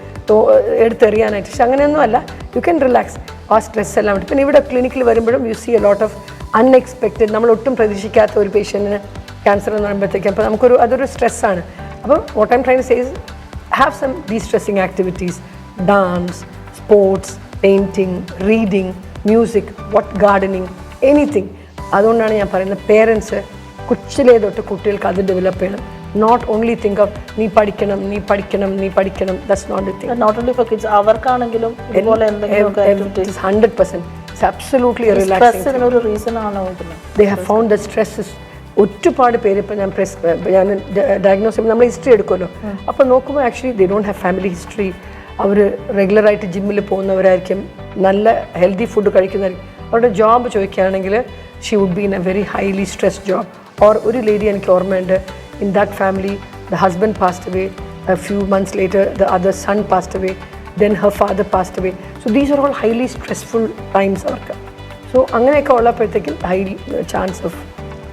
എടുത്തെറിയാനായിട്ട്. പക്ഷെ അങ്ങനെയൊന്നും അല്ല, യു ക്യാൻ റിലാക്സ്. ആ സ്ട്രെസ് എല്ലാം ഉണ്ട്. പിന്നെ ഇവിടെ ക്ലിനിക്കിൽ വരുമ്പോഴും you see a lot of unexpected, നമ്മൾ ഒട്ടും പ്രതീക്ഷിക്കാത്ത ഒരു പേഷ്യൻറ്റിന് ക്യാൻസർ എന്ന് പറയുമ്പോഴത്തേക്കും അപ്പോൾ അതൊരു സ്ട്രെസ്സാണ്. അപ്പം what I am trying to say is have some destressing activities, dance, sports, painting, reading, music, gardening, anything. അതുകൊണ്ടാണ് ഞാൻ പറയുന്നത് പേരൻസ് കൊച്ചിലേ തൊട്ട് കുട്ടികൾക്ക് അത് ഡെവലപ്പ് ചെയ്യണം. നോട്ട് ഓൺലി തിങ്ക് ഓഫ് നീ പഠിക്കണം, that's not the thing. Not only for kids, അവർക്കാണെങ്കിലും ഇതുപോലെ എന്തെങ്കിലും 100% it's absolutely a relaxing thing. ഒരു റീസൺ ആണ്. They have found that stress is ഒരുപാട് പേര് ഇപ്പോൾ ഞാൻ ഡയഗ്നോസ് ചെയ്യുമ്പോൾ നമ്മൾ ഹിസ്റ്ററി എടുക്കുമല്ലോ, അപ്പോൾ നോക്കുമ്പോൾ actually they don't have family history. അവർ റെഗുലറായിട്ട് ജിമ്മിൽ പോകുന്നവരായിരിക്കും, നല്ല ഹെൽത്തി ഫുഡ് കഴിക്കുന്നതായിരിക്കും. അവരുടെ ജോബ് ചോദിക്കുകയാണെങ്കിൽ she would be in a very highly stress job. Or ഒരു ലേഡി എനിക്ക് ഓർമ്മയുണ്ട്, in that family the husband passed away, a few months later the other son passed away, then her father passed away. So these are all highly stressful times അവർക്ക്. സോ അങ്ങനെയൊക്കെ ഉള്ളപ്പോഴത്തേക്കും high chance of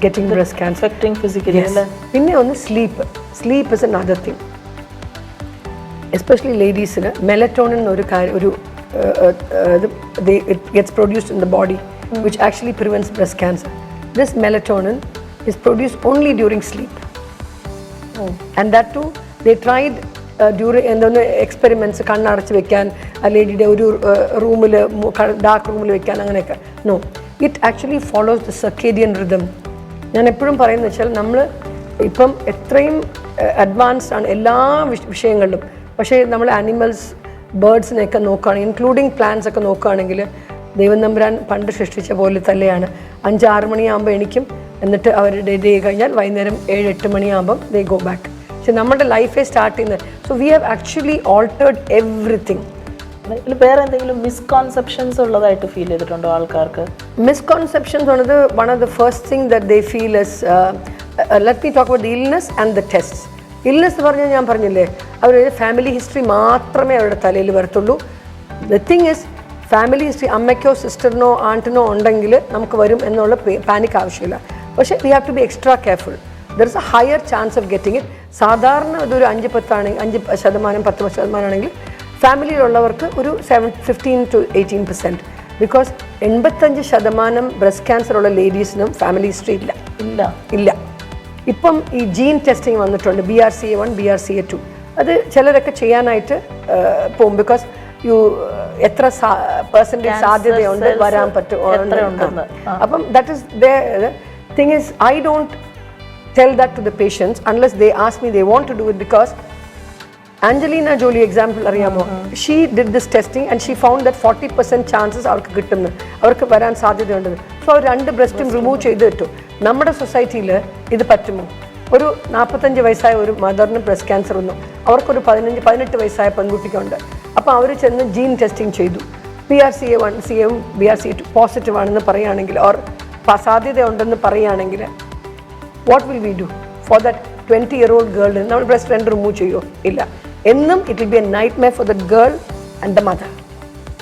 getting breast cancer. Affecting physically. Yes. പിന്നെ ഒന്ന് sleep is another thing, especially ladiesന് melatonin ഒരു it gets produced in the body which actually prevents breast cancer. This melatonin is produced only during sleep. And that too they tried during experiments, കണ്ണടച്ച് വെക്കാൻ, ആ ലേഡിയുടെ ഒരു റൂമിൽ ഡാർക്ക് റൂമിൽ വെക്കാൻ, അങ്ങനെയൊക്കെ. No, it actually follows the circadian rhythm. ഞാൻ എപ്പോഴും പറയുന്നത് വെച്ചാൽ നമ്മൾ ഇപ്പം എത്രയും അഡ്വാൻസ്ഡ് ആണ് എല്ലാ വിഷയങ്ങളിലും. പക്ഷേ നമ്മൾ ആനിമൽസ്, ബേർഡ്സിനെയൊക്കെ നോക്കുകയാണെങ്കിൽ, ഇൻക്ലൂഡിങ് പ്ലാന്റ്സ് ഒക്കെ നോക്കുകയാണെങ്കിൽ ദൈവം തമ്പുരാൻ പണ്ട് സൃഷ്ടിച്ച പോലെ തന്നെയാണ്. 5-6 മണിയാകുമ്പോൾ എണിക്കും, എന്നിട്ട് അവരുടെ ഡേ കഴിഞ്ഞാൽ വൈകുന്നേരം 7-8 മണിയാകുമ്പം ദേ ഗോ ബാക്ക്. പക്ഷെ നമ്മുടെ ലൈഫേ സ്റ്റാർട്ട് ചെയ്യുന്നത്. So we have actually altered everything. വേറെ എന്തെങ്കിലും മിസ്കോൺസെപ്ഷൻസ് ഉള്ളതായിട്ട് ഫീൽ ചെയ്തിട്ടുണ്ടോ ആൾക്കാർക്ക്? മിസ്കോൺസെപ്ഷൻസ് ഉള്ളത്, one of the first thing that they feel is, let me talk about the illness and the test. Illness എന്ന് പറഞ്ഞാൽ ഞാൻ പറഞ്ഞില്ലേ, അവർ ഫാമിലി ഹിസ്റ്ററി മാത്രമേ അവരുടെ തലയിൽ വരത്തുള്ളൂ. The thing is family history അമ്മയ്ക്കോ സിസ്റ്ററിനോ ആൻറ്റിനോ ഉണ്ടെങ്കിൽ നമുക്ക് വരും എന്നുള്ള പാനിക് ആവശ്യമില്ല. പക്ഷേ we have to be extra careful. There is a higher chance of getting it. സാധാരണ അതൊരു 5% 10% ആണെങ്കിൽ ഫാമിലിയിലുള്ളവർക്ക് ഒരു 15 to 18%. ബിക്കോസ് 85% ബ്രസ്റ്റ് ക്യാൻസർ ഉള്ള ലേഡീസിനും ഫാമിലി ഹിസ്റ്ററി ഇല്ല. ഇപ്പം ഈ ജീൻ ടെസ്റ്റിംഗ് വന്നിട്ടുണ്ട്, BRCA1 BRCA2. അത് ചിലരൊക്കെ ചെയ്യാനായിട്ട് പോകും. ബിക്കോസ് എത്ര പെർസെൻറ്റേജ് സാധ്യതയുണ്ട് വരാൻ പറ്റും. അപ്പം that is the thing is, I don't tell that to the patients unless they ask me they want to do it. Because Angelina Jolie example അറിയാമോ, she did this testing and she found that 40% chances അവർക്ക് കിട്ടുന്നു, അവർക്ക് വരാൻ സാധ്യതയുണ്ടെന്ന്. സോ അവർ 2 ബ്രസ്റ്റും റിമൂവ് ചെയ്ത് കിട്ടും. നമ്മുടെ സൊസൈറ്റിയിൽ ഇത് പറ്റുമോ? ഒരു 45 വയസ്സായ ഒരു മദറിന് ബ്രസ്റ്റ് ക്യാൻസർ വന്നു, അവർക്കൊരു 15-18 വയസ്സായ പെൺകുട്ടിക്കുണ്ട്. അപ്പോൾ അവർ ചെന്ന് ജീൻ ടെസ്റ്റിംഗ് ചെയ്തു, BRCA1 BRCA2 പോസിറ്റീവ് ആണെന്ന് പറയുകയാണെങ്കിൽ, ഓർ സാധ്യതയുണ്ടെന്ന് പറയുകയാണെങ്കിൽ, what will we do for that 20-year-old girl? നമ്മൾ ബ്രസ്റ്റ് 2 റിമൂവ് ചെയ്യുമോ? ഇല്ല. എന്നും it will be a nightmare for the girl and the mother.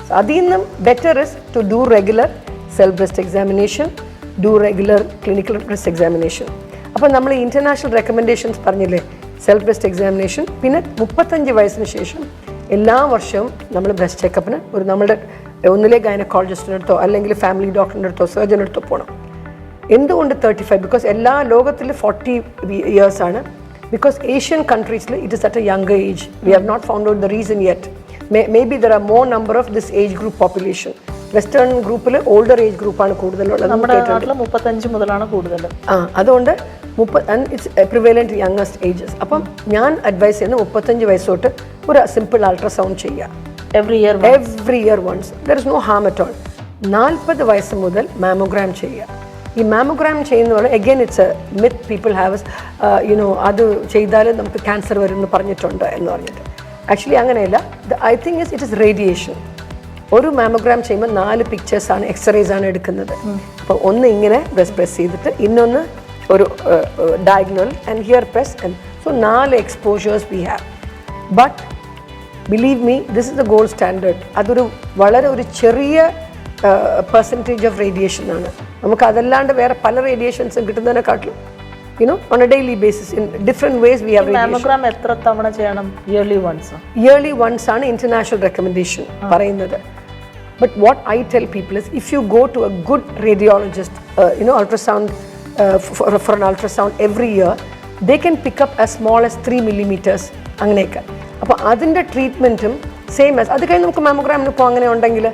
So അതിൽ നിന്നും better is to do regular self breast examination, do regular clinical breast examination. അപ്പോൾ നമ്മൾ ഇന്റർനാഷണൽ റെക്കമെൻഡേഷൻസ് പറഞ്ഞില്ലേ, സെൽഫ് ബ്രസ്റ്റ് എക്സാമിനേഷൻ, പിന്നെ 35 വയസ്സിന് ശേഷം എല്ലാ വർഷവും നമ്മൾ ബ്രസ്റ്റ് ചെക്കപ്പിന് നമ്മളുടെ ഒന്നിലെ ഗൈനക്കോളജിസ്റ്റിൻ്റെ അടുത്തോ അല്ലെങ്കിൽ ഫാമിലി ഡോക്ടറിൻ്റെ അടുത്തോ സർജൻ്റെ അടുത്തോ പോകണം. എന്തുകൊണ്ട് 35? ബിക്കോസ് എല്ലാ ലോകത്തിൽ 40 years ആണ്. ബിക്കോസ് ഏഷ്യൻ കൺട്രീസിൽ it is at a younger age. We have not found out the reason yet. May be there are more number of this age group population. Western ഗ്രൂപ്പിൽ ഓൾഡർ ഏജ് ഗ്രൂപ്പാണ് കൂടുതലുള്ളത്. നമ്മുടെ നാട്ടിൽ 35 മുതലാണ് കൂടുതൽ. അതുകൊണ്ട് ഇറ്റ്സ് പ്രിവലൻറ്റ് യങ്ങസ്റ്റ് ഏജസ്. അപ്പം ഞാൻ അഡ്വൈസ് ചെയ്യുന്നത് 35 വയസ്സ് തൊട്ട് ഒരു സിമ്പിൾ അൾട്രാസൗണ്ട് ചെയ്യുക. Every year once. There is no harm at all. 40 വയസ്സ് മുതൽ മാമോഗ്രാം ചെയ്യുക. ഈ മാമോഗ്രാം ചെയ്യുന്നവരെ again it's a myth people have അത് ചെയ്താൽ നമുക്ക് ക്യാൻസർ വരും എന്ന് പറഞ്ഞിട്ടുണ്ട് എന്ന് പറഞ്ഞിട്ട്. ആക്ച്വലി അങ്ങനെയല്ല. I think it is radiation. ഒരു മാമോഗ്രാം ചെയ്യുമ്പോൾ 4 പിക്ചേഴ്സാണ്, എക്സ്റേസ് ആണ് എടുക്കുന്നത്. അപ്പോൾ ഒന്ന് ഇങ്ങനെ പ്രസ് ചെയ്തിട്ട്, ഇന്നൊന്ന് ഒരു diagonal and here press. So 4 exposures we have. But believe me, this is the gold standard. അതൊരു വളരെ ഒരു ചെറിയ പെർസെൻറ്റേജ് ഓഫ് റേഡിയേഷൻ ആണ്. നമുക്ക് അതല്ലാണ്ട് വേറെ പല റേഡിയേഷൻസും കിട്ടുന്നതിനെക്കാട്ടിലും on a daily basis in different ways we have radiation. Mammogram എത്ര തവണ ചെയ്യണം? Yearly once ആണ് international recommendation പറയുന്നത്. But what I tell people is, if you go to a good radiologist, ultrasound, for an ultrasound every year, they can pick up as small as 3 millimeters. അങ്ങനെയൊക്കെ. അപ്പോൾ അതിൻ്റെ ട്രീറ്റ്മെൻറ്റും സെയിം ആസ് അത് കഴിഞ്ഞ് നമുക്ക് മാമോഗ്രാമിന് ഇപ്പോൾ അങ്ങനെ ഉണ്ടെങ്കിൽ.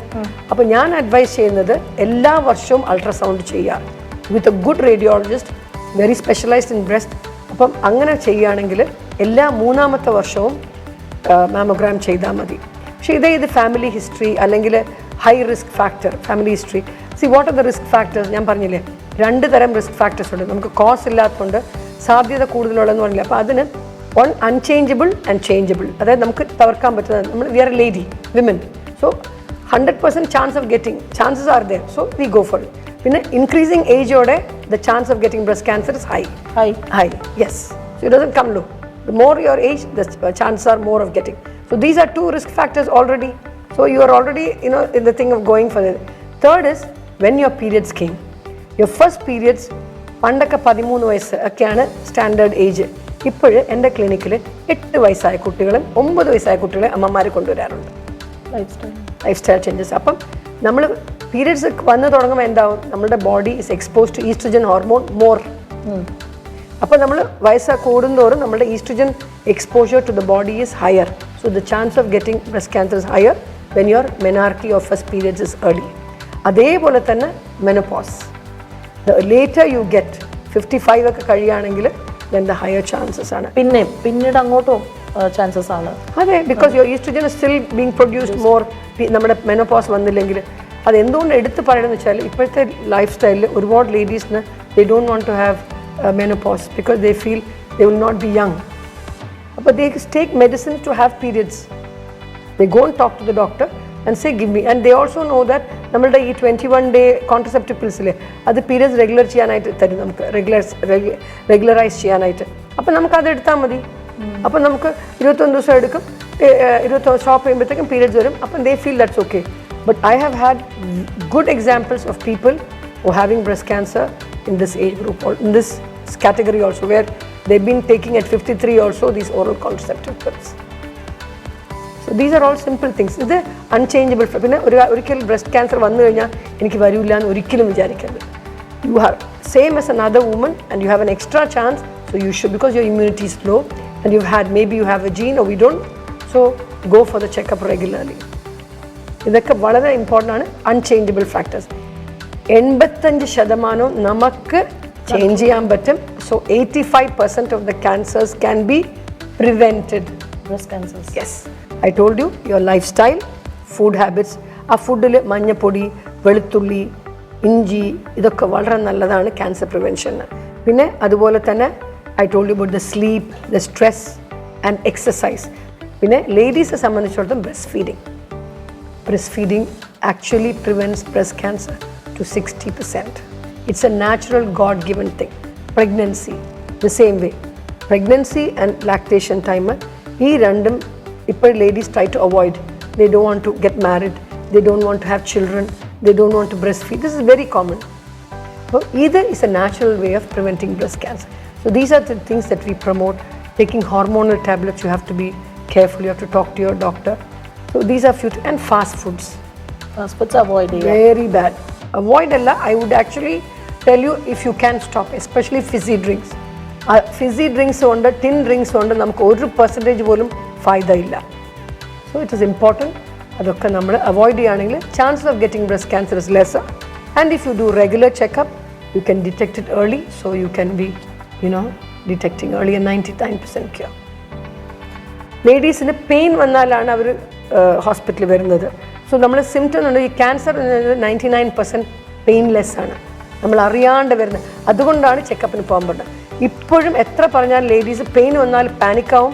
അപ്പോൾ ഞാൻ അഡ്വൈസ് ചെയ്യുന്നത് എല്ലാ വർഷവും അൾട്രാസൗണ്ട് ചെയ്യുക with a good radiologist, very specialised in breast. അപ്പം അങ്ങനെ ചെയ്യുകയാണെങ്കിൽ എല്ലാ 3-ാമത്തെ വർഷവും മാമോഗ്രാം ചെയ്താൽ മതി. പക്ഷേ ഇത് ഫാമിലി ഹിസ്റ്ററി അല്ലെങ്കിൽ high risk factor, family history. What are the risk factors? ഞാൻ പറഞ്ഞില്ലേ 2 തരം റിസ്ക് ഫാക്ടേഴ്സ് ഉണ്ട്. നമുക്ക് കോസ് ഇല്ലാത്തതുകൊണ്ട് സാധ്യത കൂടുതലുള്ളതെന്ന് പറഞ്ഞില്ല. അപ്പോൾ അതിന് അൺചേഞ്ചബിൾ ആൻഡ് ചേഞ്ചബിൾ. അതായത് നമുക്ക് തകർക്കാൻ പറ്റുന്നത്. We are a lady, women. So 100% chance of getting, chances are there. So we go for it. പിന്നെ ഇൻക്രീസിങ് ഏജോടെ the chance of getting breast cancer is high. Yes. So it doesn't come low. The more your age, the chances are more of getting. So these are 2 risk factors already. So you are already in the thing of going for it. Third is when your periods came. Your first periods പണ്ടൊക്കെ 13 വയസ്സ് ഒക്കെയാണ് സ്റ്റാൻഡേർഡ് ഏജ്. ഇപ്പോൾ എൻ്റെ ക്ലിനിക്കിൽ 8 വയസ്സായ കുട്ടികളും 9 വയസ്സായ കുട്ടികളെ അമ്മമാരെ കൊണ്ടുവരാറുണ്ട്. Life style changes. അപ്പം നമ്മൾ പീരിയഡ്സ് വന്ന് തുടങ്ങുമ്പോൾ എന്താവും? നമ്മുടെ body is expose to oestrogen hormone more. അപ്പോൾ നമ്മൾ വയസ്സ് കൂടുന്തോറും നമ്മുടെ oestrogen exposure to the body is higher. So the chance of getting breast cancer is higher when your menarche of first periods is early. അതേപോലെ തന്നെ menopause. The later you get 55 ഒക്കെ കഴിയുകയാണെങ്കിൽ then the higher chances ആണ്. പിന്നീട് അങ്ങോട്ടും ചാൻസസ് ആണ്. അതെ, because your oestrogen is still being produced more. നമ്മുടെ മെനോപോസ് വന്നില്ലെങ്കിൽ അത് എന്തുകൊണ്ട് എടുത്ത് പറയണമെന്ന് വെച്ചാൽ ഇപ്പോഴത്തെ ലൈഫ് സ്റ്റൈലിൽ ഒരുപാട് ലേഡീസിന് they don't want to have menopause because they feel they will not be young. അപ്പോൾ they take medicine to have periods. They go and talk to the doctor and say give me. And they also know that നമ്മളുടെ ഈ 21 day കോൺട്രസെപ്റ്റീവ് പിൽസിലെ അത് പീരിയഡ്സ് റെഗുലർ ചെയ്യാനായിട്ട് തരും, നമുക്ക് റെഗുലറൈസ് ചെയ്യാനായിട്ട്. അപ്പം നമുക്കത് എടുത്താൽ മതി. അപ്പം നമുക്ക് 21 ദിവസം എടുക്കും, 21 സ്റ്റോപ്പ് ചെയ്യുമ്പോഴത്തേക്കും പീരിയഡ്സ് വരും. അപ്പം they feel that's okay. But I have had good examples of people who are having breast cancer in this age group or in this category also, where they've been taking at 53 also these oral contraceptive pills. So these are all simple things. This is unchangeable. പിന്നെ ഒരിക്കൽ ബ്രസ്റ്റ് ക്യാൻസർ വന്നു കഴിഞ്ഞാൽ എനിക്ക് വരില്ല എന്ന് ഒരിക്കലും വിചാരിക്കരുത്. You are same as another woman and you have an extra chance, so you should, because your immunity is low and maybe you have a gene or we don't, so go for the checkup regularly. ഇതൊക്കെ വളരെ ഇമ്പോർട്ടൻ്റ് ആണ്. അൺചേഞ്ചബിൾ ഫാക്ടേഴ്സ് 85% നമുക്ക് ചേഞ്ച് ചെയ്യാൻ പറ്റും. So 85% of the cancers can be prevented. Breast cancers. Yes, I told you, your life style, food habits. ആ ഫുഡിൽ മഞ്ഞപ്പൊടി, വെളുത്തുള്ളി, ഇഞ്ചി ഇതൊക്കെ വളരെ നല്ലതാണ് ക്യാൻസർ പ്രിവെൻഷന്. പിന്നെ അതുപോലെ തന്നെ I told you about the sleep, the stress and exercise. പിന്നെ ലേഡീസിനെ സംബന്ധിച്ചിടത്തോളം breastfeeding actually prevents breast cancer to 60%. It's a natural God-given thing. Pregnancy, the same way. Pregnancy and lactation time, ee random ഇപ്പോൾ ladies try to avoid. They don't want to get married. They don't want to have children. They don't want to breastfeed. This is very common. So either is a natural way of preventing breast cancer. So these are the things that we promote. Taking hormonal tablets, you have to be careful. You have to talk to your doctor. So these are few. And fast foods. Fast foods avoid it. Very bad. Avoid alla. I would actually tell you if you can stop, especially fizzy drinks. Fizzy drinks ഉണ്ട്, tin drinks ഉണ്ട്, നമുക്ക് 1% പോലും ഫായ്ദ ഇല്ല. So it is important. അതൊക്കെ നമ്മൾ അവോയ്ഡ് ചെയ്യുകയാണെങ്കിൽ chances of getting breast cancer is lesser. And if you do regular checkup, you can detect it early. So you can be, detecting early and 99% cure. ലേഡീസിന് പെയിൻ വന്നാലാണ് അവർ ഹോസ്പിറ്റലിൽ വരുന്നത്. സോ നമ്മൾ സിംറ്റം ഉണ്ട്. ഈ ക്യാൻസർ 99% പെയിൻലെസ് ആണ്, നമ്മൾ അറിയാണ്ട് വരുന്നത്. അതുകൊണ്ടാണ് ചെക്കപ്പിന് പോകാൻ പറ്റുന്നത്. ഇപ്പോഴും എത്ര പറഞ്ഞാൽ ലേഡീസ് പെയിൻ വന്നാൽ പാനിക്കാവും.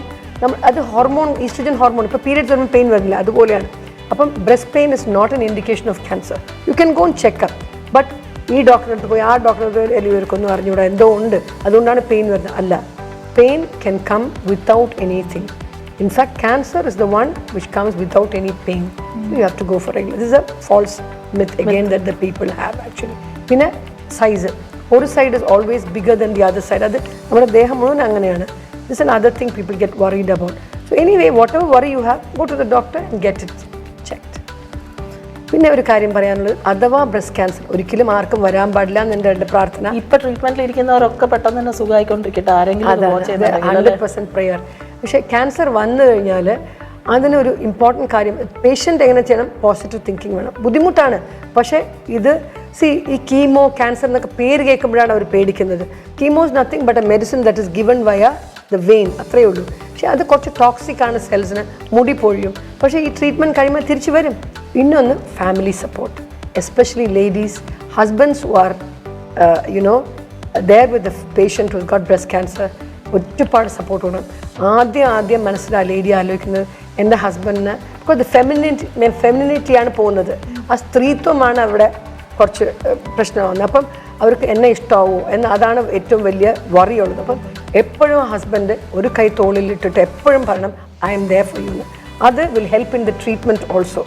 അത് ഹോർമോൺ, ഈസ്ട്രജൻ ഹോർമോൺ. ഇപ്പോൾ പീരിയഡ്സ് വരുമ്പോൾ പെയിൻ വരില്ല, അതുപോലെയാണ്. അപ്പം breast pain is not an indication of cancer. You can go and checkup. But ഈ ഡോക്ടറെ അടുത്ത് പോയി ആ ഡോക്ടറെ എല്ലാവർക്കൊന്നും അറിഞ്ഞൂടാ, എന്തോ ഉണ്ട് അതുകൊണ്ടാണ് പെയിൻ വരുന്നത്. അല്ല, pain can come without anything. In fact, cancer is the one which comes without any pain. So you have to go for regular. This is a false myth again that the people have actually. Pinne size. One side is always bigger than the other side. Adu nammade deham mulan anganeyanu. This is another thing people get worried about. So anyway, whatever worry you have, go to the doctor and get it checked. പിന്നെ ഒരു കാര്യം പറയാനുള്ളത്, അഥവാ ബ്രസ്റ്റ് ക്യാൻസർ ഒരിക്കലും ആർക്കും വരാൻ പാടില്ല എന്ന് എൻ്റെ പ്രാർത്ഥന. ഇപ്പൊ ട്രീറ്റ്മെന്റിൽ ഇരിക്കുന്നവരൊക്കെ പെട്ടെന്ന് തന്നെ സുഖമായിക്കൊണ്ടിരിക്കട്ടെ. ആരെങ്കിലും 100% പ്രയർ. പക്ഷേ ക്യാൻസർ വന്നു കഴിഞ്ഞാൽ അതിനൊരു ഇമ്പോർട്ടൻറ്റ് കാര്യം, പേഷ്യൻ്റ് എങ്ങനെ ചെയ്യണം, പോസിറ്റീവ് തിങ്കിങ് വേണം. ബുദ്ധിമുട്ടാണ്, പക്ഷേ ഇത് ഈ കീമോ ക്യാൻസർ എന്നൊക്കെ പേര് കേൾക്കുമ്പോഴാണ് അവർ പേടിക്കുന്നത്. Chemo is nothing but A medicine that is given വയ ദ വെയിൻ, അത്രയേ ഉള്ളൂ. പക്ഷേ അത് കുറച്ച് ടോക്സിക് ആണ് സെൽസിന്, മുടി പൊഴിയും. പക്ഷേ ഈ ട്രീറ്റ്മെൻറ്റ് കഴിയുമ്പോൾ തിരിച്ചു വരും. പിന്നൊന്ന് family support, especially ladies, husbands who are there with the patient who's got breast cancer. ഒരുപാട് സപ്പോർട്ട് വേണം. ആദ്യം മനസ്സിലാ ലേഡി ആലോചിക്കുന്നത് എൻ്റെ ഹസ്ബൻഡിന്, ബിക്കോസ് ഫെമിനിറ്റിയാണ് പോകുന്നത്, ആ സ്ത്രീത്വമാണ് അവിടെ കുറച്ച് പ്രശ്നമാകുന്നത്. അപ്പം അവർക്ക് എന്നെ ഇഷ്ടമാവുമോ അതാണ് ഏറ്റവും വലിയ വറിയുള്ളത്. അപ്പം എപ്പോഴും ഹസ്ബൻഡ് ഒരു കൈ തോളിലിട്ടിട്ട് എപ്പോഴും പറയണം I am there for you. അത് will help in the treatment also.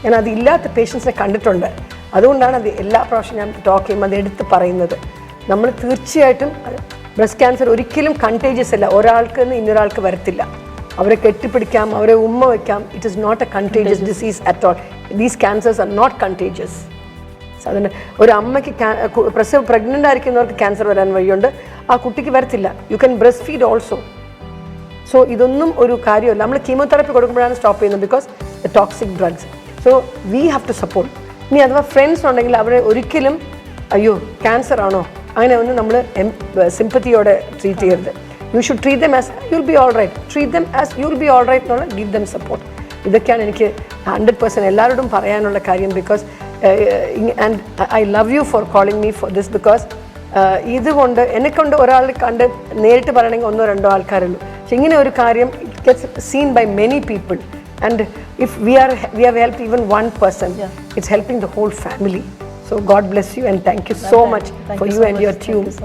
ഞാൻ അതില്ലാത്ത പേഷ്യൻസിനെ കണ്ടിട്ടുണ്ട്. അതുകൊണ്ടാണ് അത് എല്ലാ പ്രാവശ്യം ഞാൻ ടോക്ക് ചെയ്യുമ്പോൾ അത് എടുത്ത് പറയുന്നത്. നമ്മൾ തീർച്ചയായിട്ടും ബ്രസ്റ്റ് ക്യാൻസർ ഒരിക്കലും കണ്ടേജിയസ് അല്ല, ഒരാൾക്ക് നിന്ന് ഇന്നൊരാൾക്ക് വരത്തില്ല. അവരെ കെട്ടിപ്പിടിക്കാം, അവരെ ഉമ്മ വയ്ക്കാം. It is not a contagious disease at all. These cancers are not contagious. അതിന് ഒരു അമ്മയ്ക്ക് പ്രഗ്നൻ്റ് ആയിരിക്കുന്നവർക്ക് ക്യാൻസർ വരാൻ വഴിയുണ്ട്, ആ കുട്ടിക്ക് വരത്തില്ല. You can breast feed also. So ഇതൊന്നും ഒരു കാര്യമല്ല. നമ്മൾ കീമോതെറാപ്പി കൊടുക്കുമ്പോഴാണ് സ്റ്റോപ്പ് ചെയ്യുന്നത്, because the toxic drugs. So we have to support. ഇനി അഥവാ ഫ്രണ്ട്സ് ഉണ്ടെങ്കിൽ അവരെ ഒരിക്കലും അയ്യോ ക്യാൻസർ ആണോ അങ്ങനെ ഒന്നും നമ്മൾ സിമ്പത്തിയോടെ ട്രീറ്റ് ചെയ്യരുത്. You should treat them as you will be all right. Treat them as you will be all right എന്നുള്ള ഗിവ് ദം സപ്പോർട്ട്. ഇതൊക്കെയാണ് എനിക്ക് 100% എല്ലാവരോടും പറയാനുള്ള കാര്യം. Because and I love you for calling me for this. Because ഇതുകൊണ്ട് എന്നെക്കൊണ്ട് ഒരാളെ കണ്ട് നേരിട്ട് പറയണമെങ്കിൽ 1-2 ആൾക്കാരുള്ളൂ. പക്ഷെ ഇങ്ങനെ ഒരു കാര്യം it gets seen by many people. And if we have helped even one person, it's helping the whole family. So God bless you and thank you so much for you and your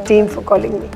team for calling me.